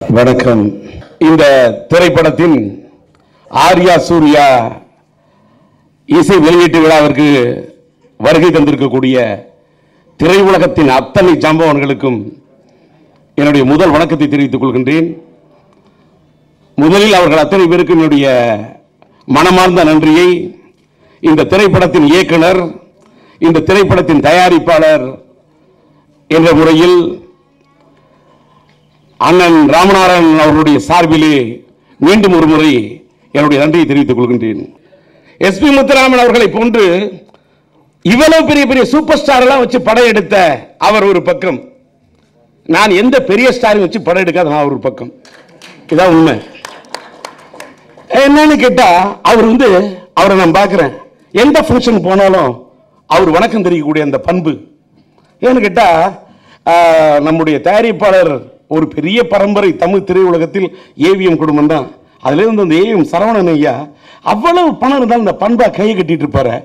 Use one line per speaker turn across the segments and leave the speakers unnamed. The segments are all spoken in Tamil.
வணக்கம். இந்த திரைப்படத்தின் ஆர்யா சூர்யா இசை வெளியீட்டு விழாவிற்கு வருகை தந்திருக்கக்கூடிய திரையுலகத்தின் அத்தனை ஜாம்பவான்களுக்கும் என்னுடைய முதல் வணக்கத்தை தெரிவித்துக் கொள்கின்றேன். முதலில் அவர்கள் அத்தனை பேருக்கும் என்னுடைய மனமார்ந்த நன்றியை இந்த திரைப்படத்தின் இயக்குனர், இந்த திரைப்படத்தின் தயாரிப்பாளர் என்ற முறையில் அண்ணன் ராமநாராயணன் அவர்களுடைய சார்பிலே மீண்டும் ஒரு முறை என்னுடைய நன்றியை தெரிவித்துக் கொள்கின்றேன். எஸ்பி முத்துராமன் அவர்களை போன்று இவ்வளவு பெரிய பெரிய சூப்பர் ஸ்டார் எல்லாம் வச்சு படம் எடுத்த அவர் ஒரு பக்கம், நான் எந்த பெரிய ஸ்டாரையும் வச்சு படம் எடுக்காத நான் ஒரு பக்கம். இதான் உண்மை. என்னன்னு கேட்டா அவரை நான் பார்க்கிறேன், எந்த ஃபங்க்ஷன் போனாலும் அவர் வணக்கம் தெரிவிக்கக்கூடிய அந்த பண்பு. ஏன்னு கேட்டா நம்முடைய தயாரிப்பாளர் ஒரு பெரிய பரம்பரை தமிழ் திரையுலகத்தில் ஏவிஎம் குடும்பம் தான். அதுல இருந்து அந்த ஏவிஎம் சரவணன் ஐயா அவ்வளவு பணம் இருந்தாலும் அந்த பண்பா கையை கட்டிட்டு இருப்பாரு.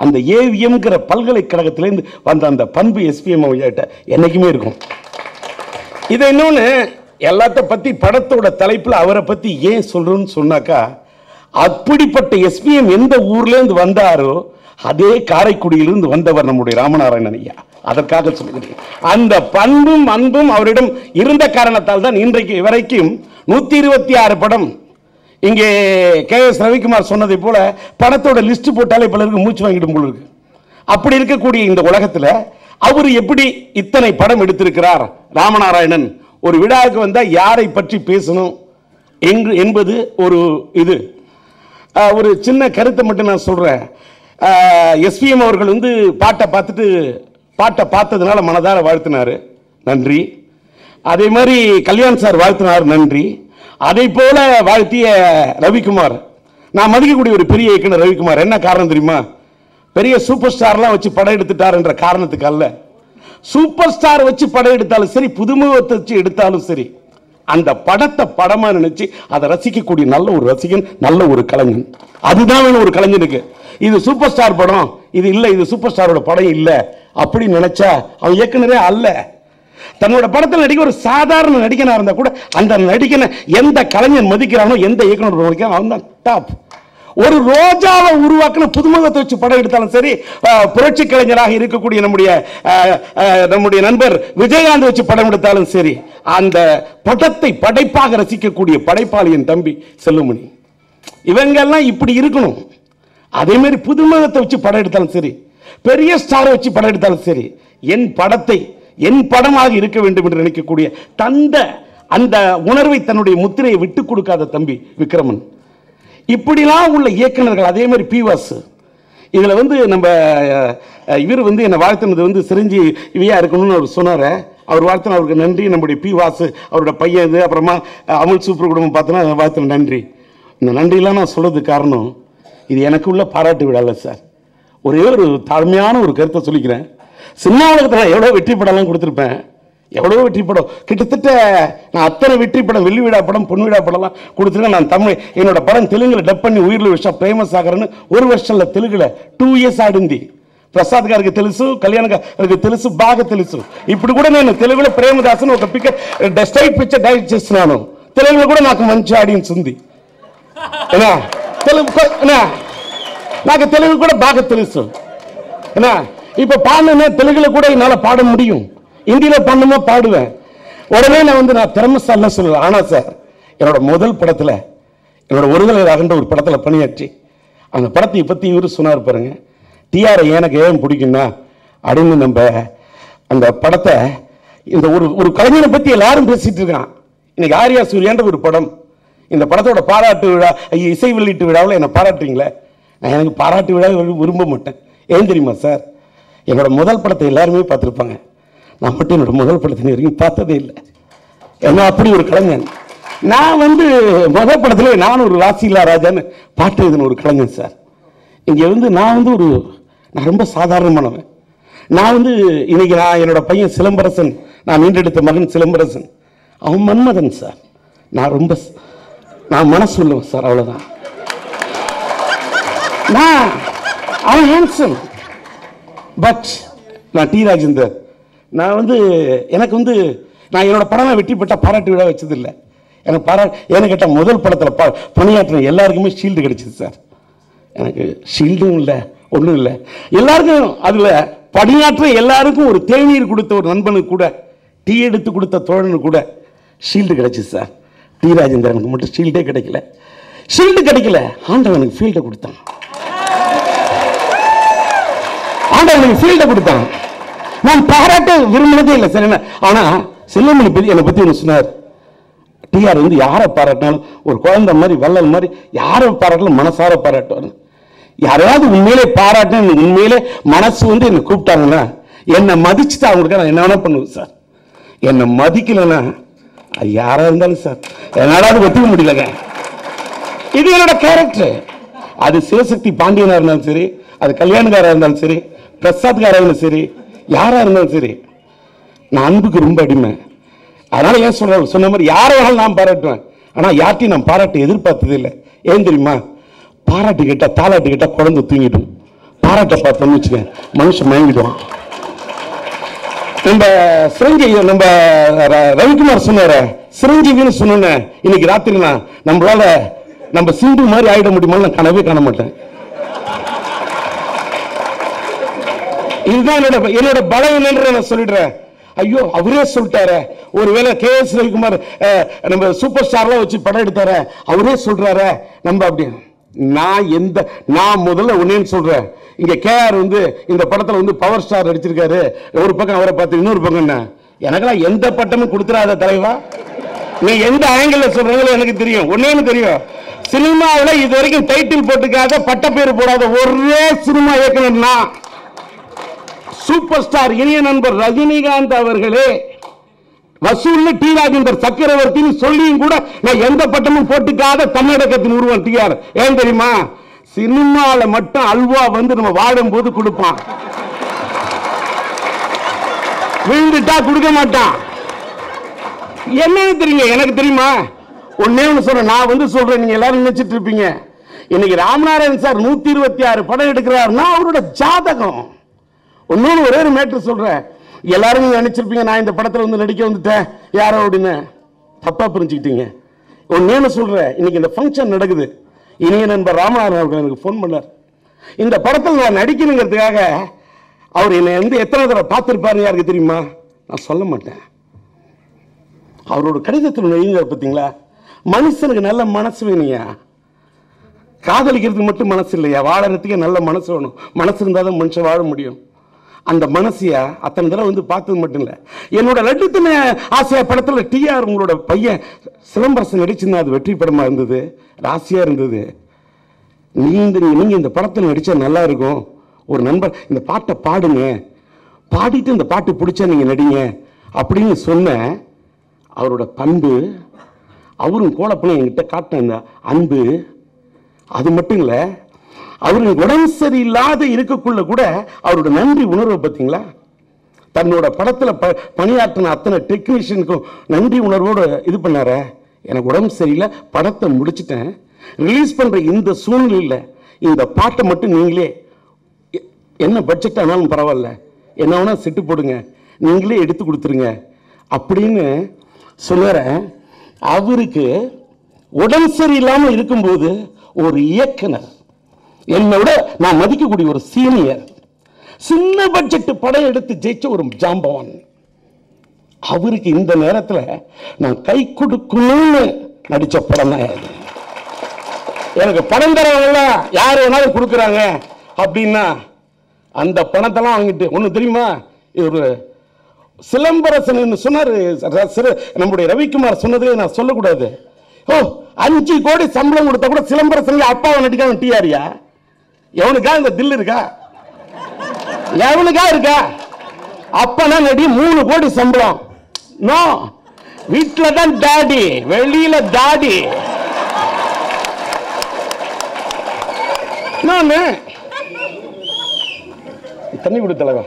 அந்த ஏவிஎம்ங்கிற பல்கலைக்கழகத்திலிருந்து வந்த அந்த பண்பு எஸ்பிஎம் ஐயாட்ட என்னைக்குமே இருக்கும். இதை இன்னொன்னு எல்லாத்த பத்தி படத்தோட தலைப்புல அவரை பத்தி ஏன் சொல்றோம்னு சொன்னாக்கா, அப்படிப்பட்ட எஸ்பிஎம் எந்த ஊர்ல இருந்து வந்தாரோ அதே காரைக்குடியிலிருந்து வந்தவர் நம்முடைய ராமநாராயணன் ஐயா. அதற்காக சொல்கிறேன். அந்த பண்பும் அன்பும் அவரிடம் இருந்த காரணத்தால் தான் இன்றைக்கு வரைக்கும் 126 படம். இங்கே KS ரவிக்குமார் சொன்னதை போல படத்தோட லிஸ்ட் போட்டாலே பலருக்கு மூச்சு வாங்கிடும் போல இருக்கு. அப்படி இருக்கக்கூடிய இந்த உலகத்தில் அவர் எப்படி இத்தனை படம் எடுத்திருக்கிறார் ராமநாராயணன்? ஒரு விழாவுக்கு வந்தால் யாரை பற்றி பேசணும் என்பது ஒரு சின்ன கருத்தை மட்டும் நான் சொல்றேன். எஸ்பிஎம் அவர்கள் பாட்டை பார்த்ததுனால மனதார வாழ்த்தினாரு, நன்றி. அதே மாதிரி கல்யாண் சார் வாழ்த்தினார், நன்றி. அதை போல வாழ்த்திய ரவிக்குமார், நான் மதிக்கக்கூடிய ஒரு பெரிய இயக்குனர் ரவிக்குமார். என்ன காரணம் தெரியுமா? பெரிய சூப்பர் ஸ்டார்லாம் வச்சு படம் எடுத்துட்டார் என்ற காரணத்துக்கு அல்ல. சூப்பர் ஸ்டார் வச்சு படம் எடுத்தாலும் சரி, புதுமுகத்தை வச்சு எடுத்தாலும் சரி, அந்த படத்தை படமா நினைச்சு அதை ரசிக்கக்கூடிய நல்ல ஒரு ரசிகன், நல்ல ஒரு கலைஞன். அதுதான் ஒரு கலைஞனுக்கு. இது சூப்பர் ஸ்டார் படம், இது இல்ல, இது சூப்பர் ஸ்டாரோட படம் இல்ல அப்படின்னு நினைச்சா அவன் இயக்குனரே அல்ல. தன்னோட படத்தில் நடிக்க ஒரு சாதாரண நடிகனா இருந்தா கூட அந்த நடிகனை எந்த கலைஞன் மதிக்கிறானோ, எந்த இயக்குனர் மதிக்கிறானோ அவன் தான் டாப். ஒரு ரோஜாவை உருவாக்கின புதுமுகத்தை வச்சு படம் எடுத்தாலும் சரி, புரட்சி கலைஞராக இருக்கக்கூடிய நம்முடைய நண்பர் விஜயகாந்த் வச்சு படம் எடுத்தாலும் சரி, அந்த படத்தை படைப்பாக ரசிக்கக்கூடிய படைப்பாளியின் தம்பி செல்லுமணி, இவங்கெல்லாம் இப்படி இருக்கணும். அதே மாதிரி புதுமுகத்தை வச்சு படம் எடுத்தாலும் சரி, பெரிய ஸ்டாரை வச்சு படம் எடுத்தாலும் சரி, என் படத்தை என் படமாக இருக்க வேண்டும் என்று நினைக்கக்கூடிய அந்த உணர்வை, தன்னுடைய முத்திரையை விட்டுக் கொடுக்காத தம்பி விக்ரமன், இப்படிலாம் உள்ள இயக்குநர்கள். அதே மாதிரி பிவாஸ், இதுல நம்ம இவர் என்னை வாழ்த்தினது சிரஞ்சீவியா இருக்கணும்னு அவர் சொன்னார். அவர் வாழ்த்தின அவருக்கு நன்றி. நம்முடைய பிவாஸ் அவரோட பையன் இது, அப்புறமா அமுல் சூப்பர் குடும்பம் பார்த்தோன்னா வாழ்த்தின நன்றி. இந்த நன்றியெல்லாம் நான் சொல்றதுக்கு காரணம், இது எனக்கு உள்ள பாராட்டு விழால சார். ஒரே ஒரு தாழ்மையான ஒரு கருத்தை சொல்லிக்கிறேன். சின்ன உலகத்தில் எவ்வளோ வெற்றி படம்லாம் கொடுத்துருப்பேன், எவ்வளோ வெற்றி படம், கிட்டத்தட்ட நான் அத்தனை வெற்றி படம், வெள்ளி விழா படம், பொன் விழா படம்லாம் கொடுத்துருக்கேன். நான் தமிழ், என்னோட படம் தெலுங்குல டப் பண்ணி உயிரில் விஷயம் ஃபேமஸ் ஆகிறேன்னு ஒரு வருஷம்ல தெலுங்குல 2 years ஆடுந்தி. ప్రసాద్ గారికి తెలుసు, కళ్యాణ్ గారికి తెలుసు, బాగా తెలుసు. ఇప్పుడు కూడా నేను తెలుగులో ప్రేమదాసన్ ఒక స్ట్రైట్ పిక్చర్ డైరెక్ట్ చేస్తున్నాను. తెలుగులో కూడా నాకు మంచి ఆడియన్స్ ఉంది. నాకు తెలుగు కూడా బాగా తెలుసు. இப்ப பாடுன தெலுங்குல கூட என்னால பாட முடியும், இந்தியில பாடணுமா பாடுவேன். உடனே நான் திறமைசால சொல்லல. ஆனா சார், என்னோட முதல் படத்துல, என்னோட ஒருதலை ராகன்ற ஒரு படத்துல பணியாற்றி அந்த படத்தை பத்தி இவரு சொன்னார் பாருங்க, டிஆர் எனக்கு ஏன் பிடிக்கும்னா அப்படின்னு. நம்ம அந்த படத்தை இந்த ஒரு கலைஞனை பத்தி எல்லாரும் பேசிட்டு இருக்கான். இன்னைக்கு ஆர்யா சூர்யான்ற ஒரு படம், இந்த படத்தோட பாராட்டு விழா, இசை வெளியீட்டு விழாவில் என்னை பாராட்டுறீங்களே, நான் எனக்கு பாராட்டு விழா விரும்ப மாட்டேன். ஏன் தெரியுமா சார்? என்னோட முதல் படத்தை எல்லாருமே பார்த்துருப்பாங்க, நான் மட்டும் என்னோட முதல் படத்தை வரைக்கும் பார்த்ததே இல்லை. ஏன்னா அப்படி ஒரு கலைஞன். நான் முதல் படத்துல நான் ஒரு ராசிலா ராஜான்னு பாட்டு எழுதின ஒரு கலைஞன் சார். இங்கே நான் நான் ரொம்ப சாதாரணமானவன். நான் இன்னைக்கு என்னோட பையன் சிலம்பரசன், நான் மீண்டெடுத்த மகன் சிலம்பரசன், அவன் மன்மதன் சார். நான் மனசு சொல்லுவேன் சார், அவ்வளவுதான். அவன் ஹேண்ட்ஸம், பட் நான் டி ராஜேந்தர். நான் எனக்கு நான் என்னோட படம் வெற்றி பெற்ற பாராட்டு விழா வச்சதில்லை. எனக்கு ஏன்னு கேட்டால் முதல் படத்தில் பணியாற்றின எல்லாருக்குமே ஷீல்டு கிடைச்சிது சார். எனக்கு ஷீல்டும் இல்லை, ஒன்றும் இல்லை. எல்லாருக்கும் அதில் பணியாற்ற எல்லாருக்கும் ஒரு தேநீர் கொடுத்த ஒரு நண்பனுக்கு கூட, டீ எடுத்து கொடுத்த தோழனுக்கு கூட ஷீல்டு கிடைச்சிது சார். டி ராஜேந்திரனுக்கு மட்டும் ஷீல்டே கிடைக்கல. ஷீல்டு கிடைக்கல, ஆண்டவனுக்கு ஃபீல்டை கொடுத்தான். ஆண்டவனுக்கு ஃபீல்டை கொடுத்தான். நான் பாராட்ட விரும்பினதே இல்லை சார். என்ன ஆனால் செல்லமணி பற்றி என்னை பற்றி ஒன்று சொன்னார். டிஆர் வந்து யாரை பாராட்டினாலும் ஒரு குழந்தை மாதிரி வள்ளல் மாதிரி யாரை பாராட்டினாலும் மனசார பாராட்டுவார். யாராவது உண்மையிலே பாராட்டின உண்மையிலே மனசு வந்து என்னை கூப்பிட்டாங்கன்னா என்னை மதிச்சுட்டு அவங்களுக்கு நான் என்ன வேணா பண்ணுவேன் சார். என்னை மதிக்கலைன்னா அது யாராக இருந்தாலும் சார் என்னால் ஒத்துக்க முடியலங்க. இது என்னோட கேரக்டர். அது சிவசக்தி பாண்டியனாக இருந்தாலும் சரி, அது கல்யாணக்காராக இருந்தாலும் சரி, பிரசாத்காராக இருந்தாலும் சரி, யாராக இருந்தாலும் சரி, நான் அன்புக்கு ரொம்ப அடிமை. அதனால ஏன் சொன்ன மாதிரி யாரை வேணாலும் நான் பாராட்டுவேன். ஆனால் யார்ட்டையும் நான் பாராட்டு எதிர்பார்த்தது இல்லை. ஏன் தெரியுமா? பாராட்டு கேட்டா தாலாட்டு கேட்டா குழந்தை தூங்கிடும். பாராட்ட பார்த்தோம்னு வச்சுக்கேன் மனுஷன் மயங்கிடுவான். நம்ம சிரஞ்சீவி, நம்ம ரவிக்குமார் சொன்னார சிரஞ்சீவின்னு சொன்ன இன்னைக்கு ராத்திரி நான் நம்மளால நம்ம சிந்து மாதிரி ஆயிட முடியுமா நான் கனவே காண மாட்டேன். இதுதான் என்னோட பலம் என்னன்ற நான் சொல்லிடுறேன். ஐயோ அவரே சொல்லிட்டாரு, ஒருவேளை கேஎஸ் ரவிக்குமார் நம்ம சூப்பர் ஸ்டார்லாம் வச்சு படம் எடுத்தார அவரே சொல்றாரு நம்ம அப்படி. நான் முதல்ல ஒன்னேன்னு சொல்றேன். இங்க கேஆர் வந்து இந்த படத்துல வந்து பவர் ஸ்டார் நடிச்சிருக்காரு, ஒரு பக்கம் அவரை பார்த்து இன்னொரு பக்கம் என்ன, எனக்கெல்லாம் எந்த பட்டமும் கொடுத்துறாத தலைவா. நீ எந்த ஆங்கிள் சொல்றீங்களோ எனக்கு தெரியும், ஒன்னேன்னு தெரியும். சினிமாவில் இது வரைக்கும் டைட்டில் போட்டுக்காத பட்ட பேர் போடாத ஒரே சினிமா இயக்குனர்னா சூப்பர் ஸ்டார் இனிய நண்பர் ரஜினிகாந்த் அவர்களே. வசூல் டி ராஜேந்தர் சக்கரவர்த்தின்னு சொல்லியும் கூட நான் எந்த பட்டமும் போட்டுக்காத தன்னடக்கத்தின் உருவம் டிஆர். ஏன் தெரியுமா? சினிமால மட்டும் அல்வா வந்து நம்ம வாடும் போது கொடுப்பான், விழுந்துட்டா கொடுக்க மாட்டான். என்னன்னு தெரியுங்க, எனக்கு தெரியுமா? ஒன்னே ஒன்று சொல்றேன், நான் வந்து சொல்றேன், நீங்க எல்லாரும் நினைச்சிட்டு இருப்பீங்க. இன்னைக்கு ராமநாராயணன் சார் 126 படம் எடுக்கிறாருன்னா அவரோட ஜாதகம். ஒன்னொரு ஒரே ஒரு மேட்ரு சொல்றேன். எல்லாரும் நினைச்சிருப்பீங்க நான் இந்த படத்துல வந்து நடிக்க வந்துட்டேன் யாரோ அப்படின்னு. தப்பா புரிஞ்சுக்கிட்டீங்க. ஒன்னேன்னு சொல்றேன், இன்னைக்கு இந்த ஃபங்க்ஷன் நடக்குது. இனிய நண்பர் ராமநாதன் அவர்கள் எனக்கு ஃபோன் பண்ணார். இந்த படத்தில் நான் நடிக்கணுங்கிறதுக்காக அவர் என்னை வந்து எத்தனை தடவை பார்த்துருப்பாருன்னு யாருக்கு தெரியுமா? நான் சொல்ல மாட்டேன். அவரோட கடிதத்தில் எழுதினார் பார்த்தீங்களா, மனுஷனுக்கு நல்ல மனசு வேணுயா, காதலிக்கிறதுக்கு மட்டும் மனசு இல்லையா, வாழறதுக்கே நல்ல மனசு வேணும். மனசு இருந்தால் தான் மனுஷன் வாழ முடியும். அந்த மனசியா அத்தனை தடவை வந்து பார்த்தது மட்டும் இல்லை. என்னோட லட்டுத்தன ஆசையா படத்தில் டிஆர் உங்களோட பையன் சிலம்பரசன் நடிச்சுன்னா அது வெற்றி படமாக இருந்தது, ராசியாக இருந்தது. நீங்கள் இந்த படத்தில் நடித்தா நல்லா இருக்கும், ஒரு நண்பர் இந்த பாட்டை பாடுங்க, பாடிட்டு இந்த பாட்டு பிடிச்சா நீங்கள் நடிங்க அப்படின்னு சொன்ன அவரோட பண்பு, அவரும் கோலப்பனை என்கிட்ட காட்டின அன்பு, அது மட்டும் இல்லை, அவருக்கு உடம்பு சரியில்லாத இருக்கக்குள்ள கூட அவரோட நன்றி உணர்வை பார்த்தீங்களா? தன்னோட படத்தில் பணியாற்றின அத்தனை டெக்னீஷியனுக்கும் நன்றி உணர்வோடு இது பண்ணார. எனக்கு உடம்பு சரியில்லை, படத்தை முடிச்சுட்டேன், ரிலீஸ் பண்ணுற இந்த சூழ்நிலையில் இந்த பாட்டை மட்டும் நீங்களே என்ன பட்ஜெட் ஆனாலும் பரவாயில்ல, என்ன வேணா செட்டு போடுங்க, நீங்களே எடுத்து கொடுத்துருங்க அப்படின்னு சொல்லுற. அவருக்கு உடம்பு சரியில்லாமல் இருக்கும்போது ஒரு இயக்குனர், என்னோட நான் மதிக்கக்கூடிய ஒரு சீனியர், சின்ன பட்ஜெட் படம் எடுத்து ஜெயிச்ச ஒரு ஜாம்பவான், அவருக்கு இந்த நேரத்தில் நான் கை கொடுக்கணும்னு நடிச்ச படம் தான் அது. எனக்கு பணம் தரவங்க யார் வேணாலும் கொடுக்குறாங்க அப்படின்னா அந்த பணத்தெல்லாம் வாங்கிட்டு ஒன்று தெரியுமா, ஒரு சிலம்பரசன் சொன்னார் நம்முடைய ரவிக்குமார் சொன்னதே நான் சொல்லக்கூடாது. 5 கோடி சம்பளம் கொடுத்தா கூட சிலம்பரசன் அப்பாவை நடிக்காம டிஆரியா? எவனுக்கா இந்த தில் இருக்கா? எவனுக்கா இருக்கா? அப்பனா நடி 3 கோடி சம்பளம். நோ, வீட்டுல தான் டாடி, வெளியில டாடி. நான் தண்ணி கொடுத்தலவா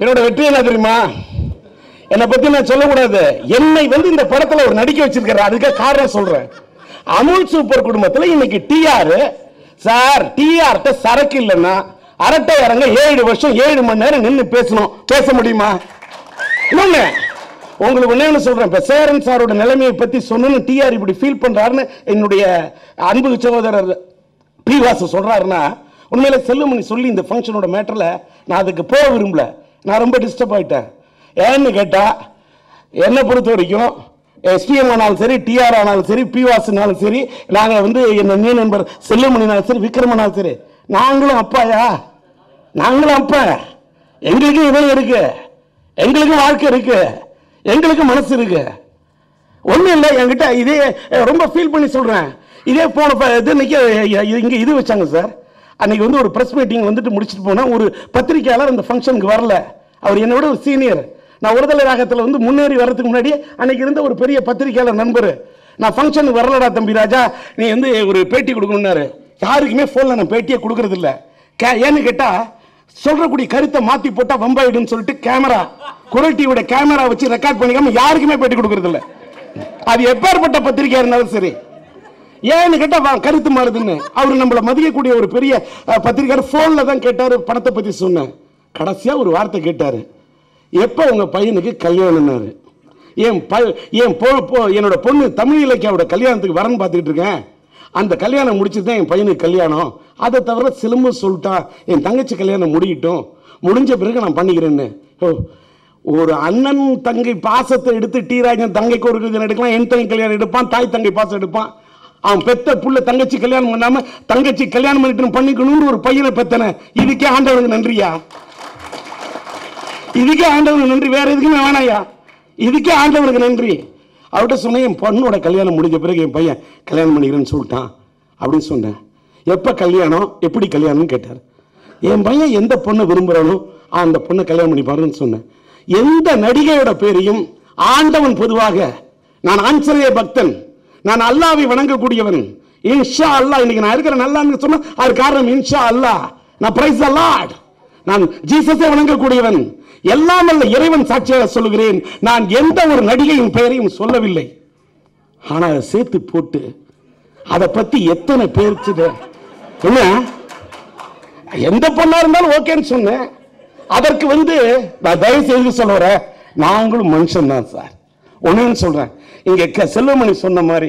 என்னோட வெற்றி என்ன தெரியுமா? என்னை பத்தி நான் சொல்லக்கூடாது. என்னை வந்து இந்த படத்துல ஒரு நடிக்க வச்சிருக்காரு, அதுக்கு காரணம் சொல்றேன். அமுல் சூப்பர் குடும்பத்தில் இன்னைக்கு டிஆர் சார், டிஆர் சரக்கு இல்லைன்னா அரட்டை இறங்க 7 வருஷம் 7 மணி நேரம் நின்று பேசணும். பேச முடியுமா? இன்னொன்னு உங்களுக்கு ஒண்ணு சொல்றேன். இப்ப சேரன் சாரோட நிலைமையை பத்தி சொன்னு டிஆர் இப்படி ஃபீல் பண்றாருன்னு என்னுடைய அன்பு சகோதரர் பி வாசு சொல்றாருன்னா, உண்மையில செல்லுமணி சொல்லி இந்த ஃபங்க்ஷனோட மேட்டர்ல நான் அதுக்கு போக விரும்பல. நான் ரொம்ப டிஸ்டர்ப் ஆயிட்டேன். ஏன்னு கேட்டா, என்னை பொறுத்த வரைக்கும் எஸ்பிஎம் ஆனாலும் சரி, டிஆர் ஆனாலும் சரி, பி வாசுனாலும் சரி, நாங்கள் வந்து என்ன நீ நண்பர் செல்லுமணினாலும் சரி, விக்ரமனாலும் சரி, நாங்களும் அப்பாயா, நாங்களும் அப்பா. எங்களுக்கும் இதயம் இருக்கு, எங்களுக்கும் வாழ்க்கை இருக்கு, எங்களுக்கு மனசு இருக்கு. ஒன்றும் இல்லை என்கிட்ட. இதே ரொம்ப ஃபீல் பண்ணி சொல்றேன். இதே போன இங்கே இது வச்சாங்க சார். அன்னைக்கு வந்து ஒரு பிரஸ் மீட்டிங் வந்துட்டு முடிச்சுட்டு போனால் ஒரு பத்திரிகையாளர் அந்த ஃபங்க்ஷனுக்கு வரல. அவர் என்னை விட ஒரு சீனியர். நான் ஒருதலை ராகத்தில் வந்து முன்னேறி வர்றதுக்கு முன்னாடி அன்னைக்கு இருந்த ஒரு பெரிய பத்திரிகையாளர் நண்பர், நான் ஃபங்க்ஷனுக்கு வரலடா தம்பி ராஜா, நீ வந்து ஒரு பேட்டி கொடுக்கணும்னாரு. யாருக்குமே ஃபோனில் நான் பேட்டியே கொடுக்கறது இல்லை. ஏன்னு கேட்டால், சொல்றக்கூடிய கருத்தை மாற்றி போட்டால் வம்பாயிடுன்னு சொல்லிட்டு கேமரா, குரல் டிவியோட கேமரா வச்சு ரெக்கார்ட் பண்ணிக்காம யாருக்குமே பேட்டி கொடுக்கறது இல்லை. அது எப்பேற்பட்ட பத்திரிகையாக இருந்தாலும் சரி. ஏன்னு கேட்டா கருத்து மாறுதுன்னு. அவர் நம்மளை மதிக்கக்கூடிய ஒரு பெரிய பத்திரிகையாளர் ஃபோனில் தான் கேட்டார், படத்தை பற்றி சொன்னேன். கடைசியாக ஒரு வார்த்தை கேட்டார், எப்போ உங்கள் பையனுக்கு கல்யாணம்னாரு. என்னோட பொண்ணு தமிழ் இலக்கியாவோட கல்யாணத்துக்கு வரன்னு பார்த்துக்கிட்டு இருக்கேன். அந்த கல்யாணம் முடிச்சுட்டு தான் என் பையனுக்கு கல்யாணம். அதை தவிர சிலம்பு சொல்லிட்டா என் தங்கச்சி கல்யாணம் முடியட்டும், முடிஞ்ச பிறகு நான் பண்ணிக்கிறேன்னு. ஒரு அண்ணன் தங்கை பாசத்தை எடுத்து டி ராஜன் தங்கைக்கு ஒரு கல்யாணம் எடுக்கலாம், என் தங்கை கல்யாணம் எடுப்பான், தாய் தங்கை பாசம் எடுப்பான். அவன் பெத்த புள்ள தங்கச்சி கல்யாணம் பண்ணாம தங்கச்சி கல்யாணம் பண்ணிக்கணும்னு ஒரு பையனை பெத்தன. இதுக்கே ஆண்டவனுக்கு நன்றியா, இதுக்கே ஆண்டவனுக்கு நன்றி, வேற எதுக்குமே வேணாயா, இதுக்கே ஆண்டவனுக்கு நன்றி. அவர்கிட்ட சொன்னேன், என் பொண்ணோட கல்யாணம் முடிஞ்ச பிறகு என் பையன் கல்யாணம் பண்ணிக்கிறேன்னு சொல்லிட்டான் அப்படின்னு சொன்னேன். எப்போ கல்யாணம், எப்படி கல்யாணம்னு கேட்டார். என் பையன் எந்த பொண்ணை விரும்புகிறானோ அந்த பொண்ணை கல்யாணம் பண்ணிப்பாருன்னு சொன்னேன். எந்த நடிகையோட பேரையும் ஆண்டவன் பொதுவாக, நான் ஆஞ்சநேய பக்தன், நான் அல்லாவை வணங்கக்கூடியவன், இன்ஷா அல்லாஹ், இன்னைக்கு நான் இருக்கிற நல்லான்னு சொன்னா அது காரணம் இன்ஷா அல்லாஹ். நான் பிரைஸ் தி லார்ட், நான் ஜீசஸை வணங்கக்கூடியவன், எல்லாம் அல்ல இறைவன் சாட்சியாக சொல்லுகிறேன். நான் எந்த ஒரு நடிகையின் பெயரையும் சொல்லவில்லை. ஆனா அதை சேர்த்து போட்டு அதை பத்தி எத்தனை பேருக்கு என்ன, எந்த பொண்ணா இருந்தாலும் ஓகேன்னு சொன்னேன். அதற்கு வந்து நான் தயவு செய்து சொல்லுறேன், நாங்களும் மனுஷன் தான் சார். ஒன்னு சொல்றேன், இங்க செல்வமணி சொன்ன மாதிரி,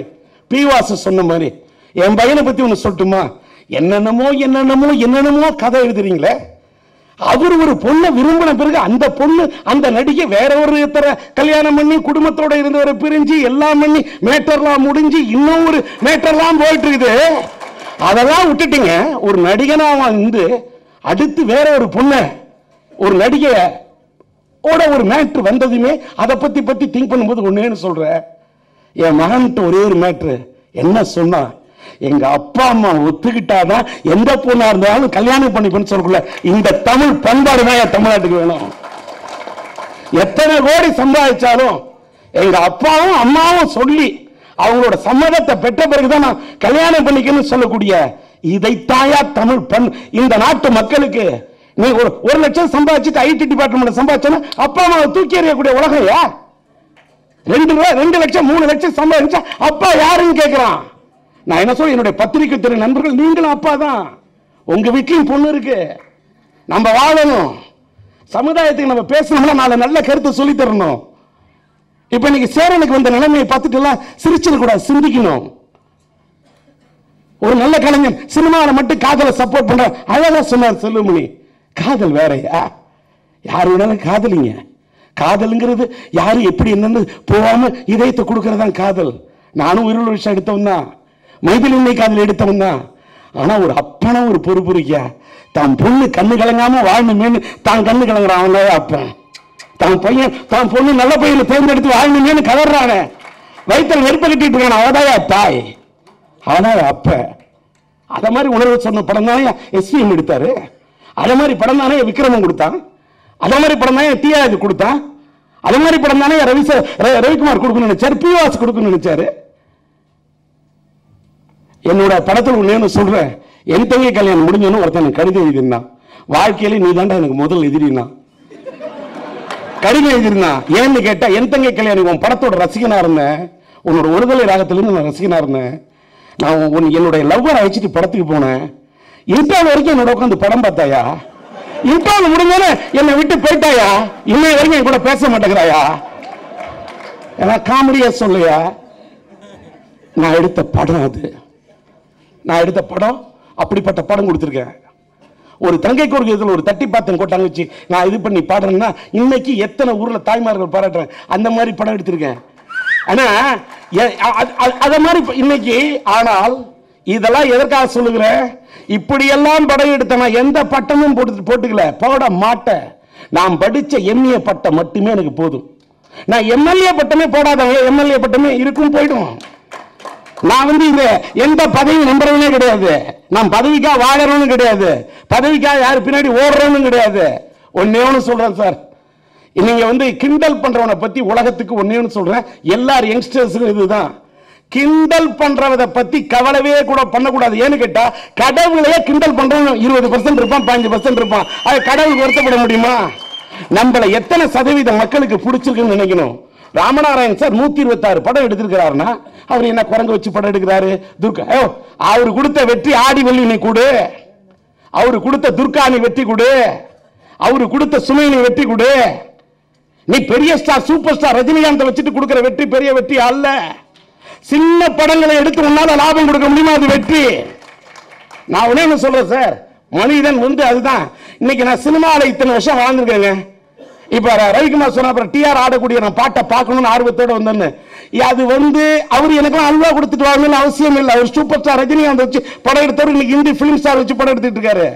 பி வாசு சொன்ன மாதிரி, என் பையனை பத்தி ஒன்னு சொல்லட்டுமா? என்னென்னமோ என்னென்னமோ என்னென்னமோ கதை எழுதுறீங்களே. அவர் ஒரு பொண்ணை விரும்பின பிறகு அந்த பொண்ணு, அந்த நடிகை வேற ஒரு கல்யாணம் பண்ணி குடும்பத்தோட இருந்தவரை பிரிஞ்சு எல்லாம் பண்ணி மேட்டர்லாம் முடிஞ்சு இன்னும் ஒரு மேட்டர்லாம் போயிட்டு இருக்குது. அதெல்லாம் விட்டுட்டீங்க. ஒரு நடிகனா வந்து அடுத்து வேற ஒரு பொண்ணை, ஒரு நடிகை ஒரு மேட்ரு வந்ததுமே அதை பத்தி திங்க் பண்ணும்போது ஒன்னேன்னு சொல்ற, என் மகன்கிட்ட ஒரே ஒரு மேட்ரு என்ன சொன்னா, எங்க அப்பா அம்மா ஒத்துக்கிட்டாதான் எந்த பொண்ணா இருந்தாலும் கல்யாணம் பண்ணிப்பேன்னு சொல்லக்குள்ள இந்த தமிழ் பண்பாடு தான் என் தமிழ்நாட்டுக்கு வேணும். எத்தனை கோடி சம்பாதிச்சாலும் எங்க அப்பாவும் அம்மாவும் சொல்லி அவங்களோட சம்மதத்தை பெற்ற பிறகுதான் நான் கல்யாணம் பண்ணிக்கணும்னு சொல்லக்கூடிய இதைத்தாயா தமிழ் பண். இந்த நாட்டு மக்களுக்கு நீ ஒரு லட்சம் சம்பாதிச்சுட்டு ஐடி டிபார்ட்மெண்ட் சம்பாதிச்சா அப்பா அம்மாவை தூக்கி எறியக்கூடிய உலகையா? 2 லட்சம் 3 லட்சம் சம்பாதிச்சா அப்பா யாருன்னு கேட்கிறான். நான் என்ன சொல்ல, என்னுடைய பத்திரிகை துறை நண்பர்கள், நீங்களும் அப்பா தான். உங்க வீட்லயும் பொண்ணு இருக்கு. நம்ம வாழணும், சமுதாயத்துக்கு நம்ம பேசணும்னா நாலு நல்ல கருத்தை சொல்லி தரணும். இப்ப இன்னைக்கு சேரனுக்கு வந்த நிலைமையை பார்த்துட்டு எல்லாம் சிரிச்சிடக்கூடாது, சிந்திக்கணும். ஒரு நல்ல கலைஞன் சினிமாவில் மட்டும் காதலை சப்போர்ட் பண்ற, அழகா சொன்னார் செல்வமணி. காதல் வேறையா? யாரு வேணாலும் காதலிங்க. காதலுங்கிறது யாரு எப்படி என்னன்னு போகாம இதயத்தை கொடுக்கறதான் காதல். நானும் உயிரோட விஷயம் எடுத்தவன் தான், மைதிலினை காதல் எடுத்தவன் தான். ஆனா ஒரு அப்பனா ஒரு பொறுப்பு இருக்கியா, தான் பொண்ணு கண்ணு கலங்காம வாழணுமேனு தான் கண்ணு கலங்குறான். அவன் அப்பன் தான் பையன் தான் பொண்ணு நல்ல பையனை தேர்ந்தெடுத்து வாழணுமேனு கதறானே, வயிற்றில் நெருப்ப கட்டிட்டு இருக்கான, அவதாயா தாய், அவனா அப்ப. அத மாதிரி உணர்வு சொன்ன படம் தானே எஸ்பிஎம் எடுத்தாரு, அத மாதிரி படம் தானே விக்ரமன் கொடுத்தான், அத மாதிரி படம் தானே டிஆர் கொடுத்தான், அத மாதிரி படம் தானே ரவிக்குமார் கொடுக்கணும்னு நினைச்சாரு, பி வாசு கொடுக்கணும்னு நினைச்சாரு. என்னோட படத்தில் ஒண்ணு சொல்றேன், என் தங்கை கல்யாணம் முடிஞ்சோன்னு ஒருத்தன் கடிதம் எழுதினான், வாழ்க்கையில நீ தாண்டா எனக்கு முதல் எதிரினா. கடிதம் எழுதிருந்தான். ஏன்னு கேட்டா, என் தங்கை கல்யாணி உன் படத்தோட ரசிகனா இருந்தேன், உன்னோட ஒருதலை ராகத்திலிருந்து நான் ரசிகனா இருந்தேன். நான் என்னுடைய லவ்வரை அழைச்சிட்டு படத்துக்கு போனேன். இன்டர்வல் வரைக்கும் என்னோட உட்காந்து படம் பார்த்தாயா? இன்டர்வல் முடிஞ்சோன்னு என்னை விட்டு போயிட்டாயா? இன்னை வரைக்கும் என் கூட பேச மாட்டேங்கிறாயா? ஏன்னா காமெடியா சொல்லையா? நான் எடுத்த படம் அது. நான் எடுத்த படம் அப்படிப்பட்ட படம் கொடுத்துருக்கேன். ஒரு தங்கைக்கு ஒரு இதில் ஒரு தட்டி பார்த்தேன் கோட்டாங்க வச்சு நான் இது பண்ணி பாடுறேன்னா இன்னைக்கு எத்தனை ஊரில் தாய்மார்கள் பாராட்டுறேன். அந்த மாதிரி படம் எடுத்திருக்கேன். ஆனால் அதை மாதிரி இன்னைக்கு. ஆனால் இதெல்லாம் எதற்காக சொல்லுகிறேன்? இப்படியெல்லாம் படம் எடுத்த நான் எந்த பட்டமும் போட்டுக்கல, போட மாட்டேன். நான் படித்த எம்ஏ பட்டம் மட்டுமே எனக்கு போதும். நான் எம்எல்ஏ பட்டமே போடாதவங்க எம்எல்ஏ பட்டமே இருக்கும் போயிடும். நான் இந்த எந்த பதவி நம்புறவனே கிடையாது. நான் பதவிக்காக வாழறவனும் கிடையாது, பதவிக்காக யாரு பின்னாடி ஓடுறவனும் கிடையாது. ஒன்னே ஒன்று சொல்றேன் சார், நீங்க கிண்டல் பண்றவனை பத்தி உலகத்துக்கு ஒன்னே ஒன்று சொல்றேன், எல்லார் யங்ஸ்டர்ஸுக்கும் இதுதான். கிண்டல் பண்றவதை பத்தி கவலைவே கூட பண்ணக்கூடாது. ஏன்னு கேட்டா, கடவுளையே கிண்டல் பண்றவன் 20% இருப்பான், 15% இருப்பான். அது கடவுளுக்கு வருத்தப்பட முடியுமா? நம்மள எத்தனை சதவீதம் மக்களுக்கு பிடிச்சிருக்குன்னு நினைக்கணும். ராமநாராயண் சார் 126 படம் எடுத்திருக்கிறாருன்னா அவர் என்ன குரங்கு வச்சு படம் எடுக்கிறாரு? துர்கா அவரு கொடுத்த வெற்றி ஆடி வெள்ளி நீ கொடு, அவரு கொடுத்த துர்கா நீ வெற்றி கொடு, அவரு கொடுத்த சுமை நீ வெற்றி கொடு. நீ பெரிய ஸ்டார் சூப்பர் ஸ்டார் ரஜினிகாந்த் வச்சுட்டு கொடுக்கிற வெற்றி பெரிய வெற்றி அல்ல. சின்ன படங்களை எடுத்து உன்னால லாபம் கொடுக்க முடியுமா? அது வெற்றி. நான் உடனே சொல்றேன் சார், மனிதன் அதுதான். இன்னைக்கு நான் சினிமாவில் இத்தனை வருஷம் வாழ்ந்துருக்கேங்க. இப்ப ரவிக்குமார் சொன்ன அப்புறம் டிஆர் ஆடக்கூடிய நான் பாட்டை பார்க்கணும்னு ஆர்வத்தோட வந்தேன்னு. அது அவர் எனக்கு அல்வா கொடுத்துட்டு வாங்கணும்னு அவசியம் இல்லை. அவர் சூப்பர் ஸ்டார் ரஜினிகாந்த் வச்சு படம் எடுத்தவர் இன்னைக்கு ஹிந்தி பிலிம் ஸ்டார் வச்சு படம் எடுத்துட்டு இருக்காரு.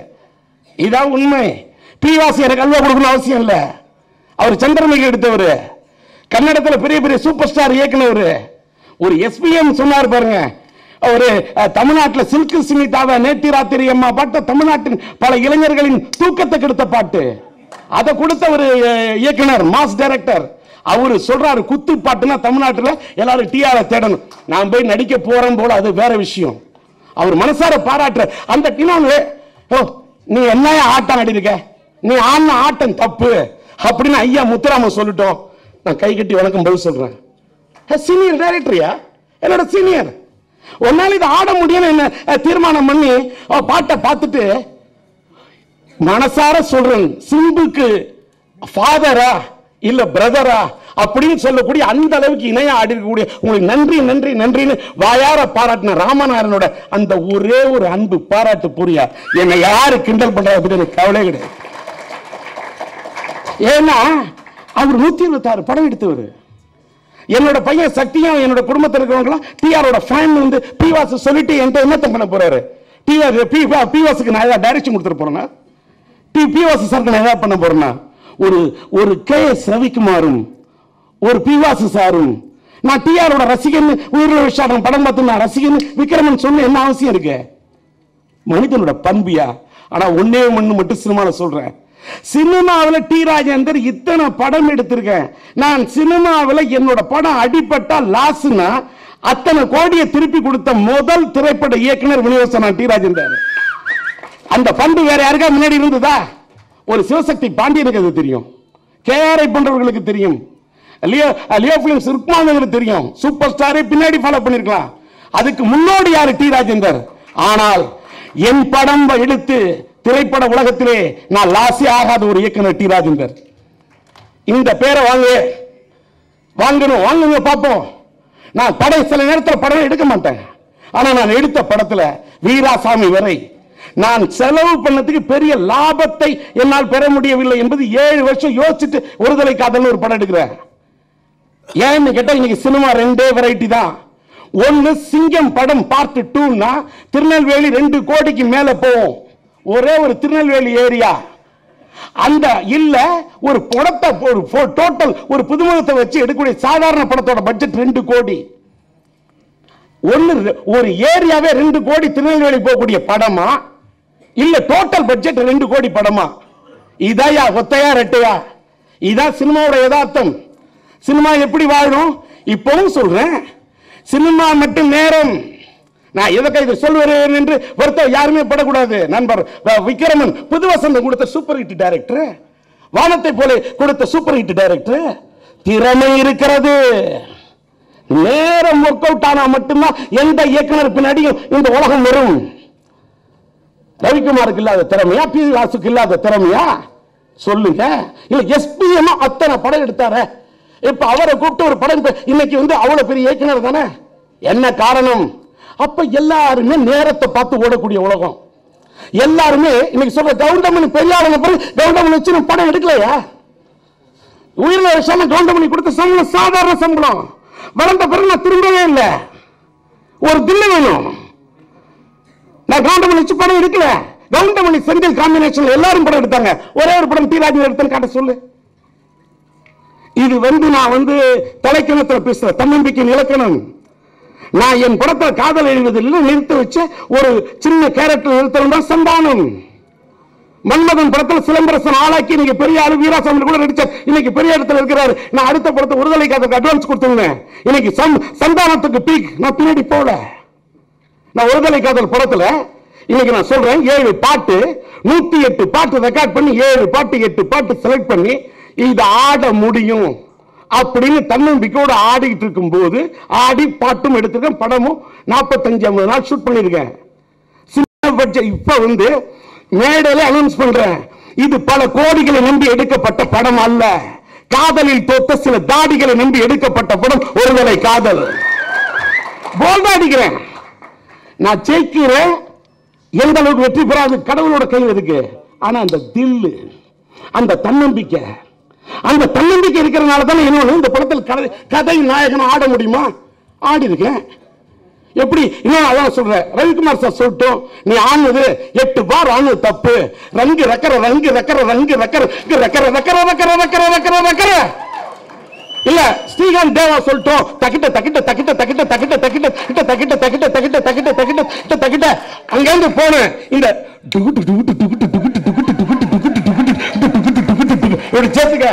இதான் உண்மை. பிவாசி எனக்கு அல்வா கொடுக்கணும் அவசியம் இல்லை. அவர் சந்திரமுகி எடுத்தவர், கன்னடத்தில் பெரிய பெரிய சூப்பர் ஸ்டார் இயக்குனவர். ஒரு எஸ்பிஎம் சொன்னார் பாருங்க, ஒரு தமிழ்நாட்டில் சில்கு சுமிதாவை நேத்தி ராத்திரி அம்மா பாட்டு தமிழ்நாட்டின் பல இளைஞர்களின் தூக்கத்தை கெடுத்த பாட்டு. அதை கொடுத்த ஒரு இயக்குனர், மாஸ் டைரக்டர், அவரு சொல்றாரு குத்து பாட்டுனா தமிழ்நாட்டில் எல்லாரும் டிஆரை தேடணும். நான் போய் நடிக்க போறேன் போல, அது வேற விஷயம். அவர் மனசார பாராட்டுற அந்த இன்னொன்று, நீ என்ன ஆட்டம் ஆடிருக்க, நீ ஆடின ஆட்டம் தப்பு அப்படின்னு ஐயா முத்துராமன் சொல்லிட்டோம். நான் கை கட்டி வணக்கம் பதில் சொல்றேன். சீனியர் டைரக்டரியா, என்னோட சீனியர். ஒரு நாள் இது ஆட முடியும் என்ன தீர்மானம் பண்ணி பாட்டை பார்த்துட்டு மனசார சொல்றேன், சிம்புக்கு ஃபாதரா இல்ல பிரதரா அப்படின்னு சொல்லக்கூடிய அந்த அளவுக்கு இணையா ஆடி இருக்கக்கூடிய உங்களுக்கு நன்றி நன்றி நன்றின்னு வாயார பாராட்டின ராமநாதனோட அந்த ஒரே ஒரு அன்பு பாராட்டு புரியா என்னை யாரு கிண்டல் பண்றத பத்தி எனக்கு கவலை கிடையாது. ஏன்னா அவர் 126 படம் எடுத்தவர். என்னோட பையன் சக்தியும் என்னோட குடும்பத்தில் இருக்கிறவங்களாம் டிஆரோட ஃபேன் பிவாஸ் சொல்லிட்டு என்கிட்ட என்னத்த பண்ண போறாரு? பிவாஸுக்கு நான் ஏதாவது டைரக்ஷன் கொடுத்துட்டு போறேன்னா, பிவாஸ் சாருக்கு நான் ஏதாவது பண்ண போறேன்னா, ஒரு KS ரவிக்குமாரும் ஒரு பிவாஸ் சாரும் நான் டிஆரோட ரசிகன் உயிரிழ விஷயம் படம் பார்த்து நான் ரசிகன் விக்ரமன் சொன்ன என்ன அவசியம் இருக்கு? மனிதனோட பண்பியா? ஆனா ஒன்னே ஒண்ணு மட்டும் சினிமாவில் சொல்றேன், சினிமாவில் டி ராஜேந்தர் இத்தனை படம் எடுத்திருக்கேன். நான் சினிமாவில் என்னோட படம் அடிபட்டா லாஸ்னா அத்தனை கோடியை திருப்பி கொடுத்த முதல் திரைப்பட இயக்குனர் விநியோகஸ்தர் டி ராஜேந்தர். அந்த பண்பு வேற யாருக்கா முன்னாடி இருந்ததா? ஒரு சிவசக்தி பாண்டியனுக்கு அது தெரியும், கேஆர்ஐ பண்றவர்களுக்கு தெரியும், லியோ பிலிம்ஸ் ருக்மானுக்கு தெரியும், சூப்பர் ஸ்டாரை பின்னாடி ஃபாலோ பண்ணிருக்கலாம். அதுக்கு முன்னோடி யாரு? டி ராஜேந்தர். ஆனால் என் படம் எடுத்து திரைப்பட உலகத்திலே நான் லாசி ஆகாத ஒரு இயக்குனர் டி ராஜேந்தர். இந்த பேரை வாங்குங்க பார்ப்போம். நான் படம் சில நேரத்தில் படம் எடுக்க மாட்டேன். ஆனா நான் எடுத்த படத்துல வீராசாமி வரை நான் செலவு பண்ணதுக்கு பெரிய லாபத்தை என்னால் பெற முடியவில்லை என்பது 7 வருஷம் யோசிச்சுட்டு ஒருதலை காதல் ஒரு படம் எடுக்கிறேன். ஏன்னு கேட்டா இன்னைக்கு சினிமா 2 வெரைட்டி தான். ஒன்னு சிங்கம் படம் பார்ட் 2னா திருநெல்வேலி 2 கோடிக்கு மேல போகும். ஒரே ஒரு திருநெல்வேலி ஏரியா. அந்த இல்ல ஒரு படத்தை ஒரு டோட்டல் ஒரு புதுமுகத்தை வச்சு எடுக்கக்கூடிய சாதாரண படத்தோட பட்ஜெட் 2 கோடி. ஒரு ஏரியாவே 2 கோடி திருநெல்வேலி போகக்கூடிய படமா இல்ல டோட்டல் பட்ஜெட் 2 கோடி படமா? இதையா ஒத்தையா ரெட்டையா? இதான் சினிமாவோட யதார்த்தம். சினிமா எப்படி வாழும்? இப்பவும் சொல்றேன், சினிமா மட்டும் நேரம். நான் எதற்காக இதை சொல்வேன் என்று வருத்தம் யாருமே படக்கூடாது. நண்பர் விக்ரமன் புது வசந்தம் கொடுத்த சூப்பர் ஹிட் டைரக்டர், வானத்தை போல கொடுத்த சூப்பர் ஹிட் டைரக்டர். திறமை இருக்கிறது, நேரம் ஒர்க் அவுட் ஆனா மட்டும்தான் எந்த இயக்குனர் பின்னாடியும் இந்த உலகம் வரும். ரவிக்குமாருக்கு இல்லாத திறமையா, பி வாசுக்கு இல்லாத திறமையா சொல்லுங்க. இல்ல எஸ்பிஎம் அத்தனை படம் எடுத்தாரு, இப்ப அவரை கூப்பிட்டு ஒரு படம் இன்னைக்கு அவ்வளவு பெரிய இயக்குனர் தானே. என்ன காரணம்? அப்ப எல்லாருமே நேரத்தை பார்த்து ஓடக்கூடிய உலகம். எல்லாருமே இன்னைக்கு சொல்ற கவுண்டமணி பெரியாளங்க கவுண்டமணி வச்சு படம் எடுக்கலையா? உயிரிழந்த விஷயம் கவுண்டமணி கொடுத்த சம்பளம் சாதாரண சம்பளம். வளர்ந்த பிறகு நான் திரும்பவே இல்லை. ஒரு தில்லு வேணும். நான் கவுண்டமணி வச்சு படம் எடுக்கல. கவுண்டமணி செந்தில் காம்பினேஷன் எல்லாரும் படம் எடுத்தாங்க. ஒரே ஒரு படம் தீராஜ் எடுத்தேன்னு காட்ட சொல்லு. இது நான் தலைக்கணத்தில் பேசுற தன்னம்பிக்கை இலக்கணம். நான் என் படத்தில் காதல் எழுதுவதில் நிறுத்த வச்ச ஒரு சின்ன கேரக்டர் நிறுத்தம் சந்தானம். மன்மதன் படத்தில் சிலம்பரசன் ஆளாக்கி இன்னைக்கு பெரிய ஆளு வீராசாமி கூட நடிச்சார். இன்னைக்கு பெரிய இடத்துல இருக்கிறாரு. நான் அடுத்த படத்தை ஒருதலை காதலுக்கு அட்வான்ஸ் கொடுத்துருந்தேன். இன்னைக்கு சந்தானத்துக்கு பீக். நான் பின்னாடி போல. நான் ஒருதலை காதல் படத்துல இன்னைக்கு நான் சொல்றேன் 7 பாட்டு 108 பாட்டு ரெக்கார்ட் பண்ணி 7 பாட்டு 8 பாட்டு செலக்ட் பண்ணி இது ஆட முடியும் அப்படின்னு தன்னம்பிக்கையோடு ஆடிட்டு இருக்கும் போது ஆடி பாட்டும் எடுத்திருக்கேன். படமும் 45-50 நாள் ஷூட் பண்ணிருக்கேன். சின்ன பட்ஜெட். இப்ப மேடையில அனௌன்ஸ் பண்றேன், இது பல கோடிகளை நம்பி எடுக்கப்பட்ட படம் அல்ல. காதலில் தோத்த சில தாடிகளை நம்பி எடுக்கப்பட்ட படம் ஒருதலை காதல். போல்டா அடிக்கிறேன். நான் ஜெயிக்கிறேன். எந்த அளவுக்கு வெற்றி பெறாது கடவுளோட கையில் இருக்கு. ஆனா அந்த தில்லு, அந்த தன்னம்பிக்கை, அந்த தன்னம்பிக்கை இருக்கிறனால தானே இன்னொன்று இந்த படத்தில் கதை நாயகன் ஆட முடியுமா? ஆடி இருக்கேன். எப்படி இன்னும் அதான் சொல்றேன். ரவிக்குமார் சார் சொல்லிட்டோம், நீ ஆனது 8 பார் ஆனது தப்பு. ரங்கு ரக்கர ரங்கு ரக்கர ரங்கு ரக்கர ரக்கர ரக்கர ரக்கர ரக்கர ரக்கர ரக்கர இல்ல. ஸ்ரீகாந்த் தேவா சொல்லிட்டோம், தக்கிட்ட தக்கிட்ட தக்கிட்ட தக்கிட்ட தக்கிட்ட தக்கிட்ட தக்கிட்ட தக்கிட்ட தக்கிட்ட தக்கிட்ட தக்கிட்ட தக்கிட்ட தக்கிட்ட அங்கிருந்து போனேன். இந்த சேர்த்துக்க.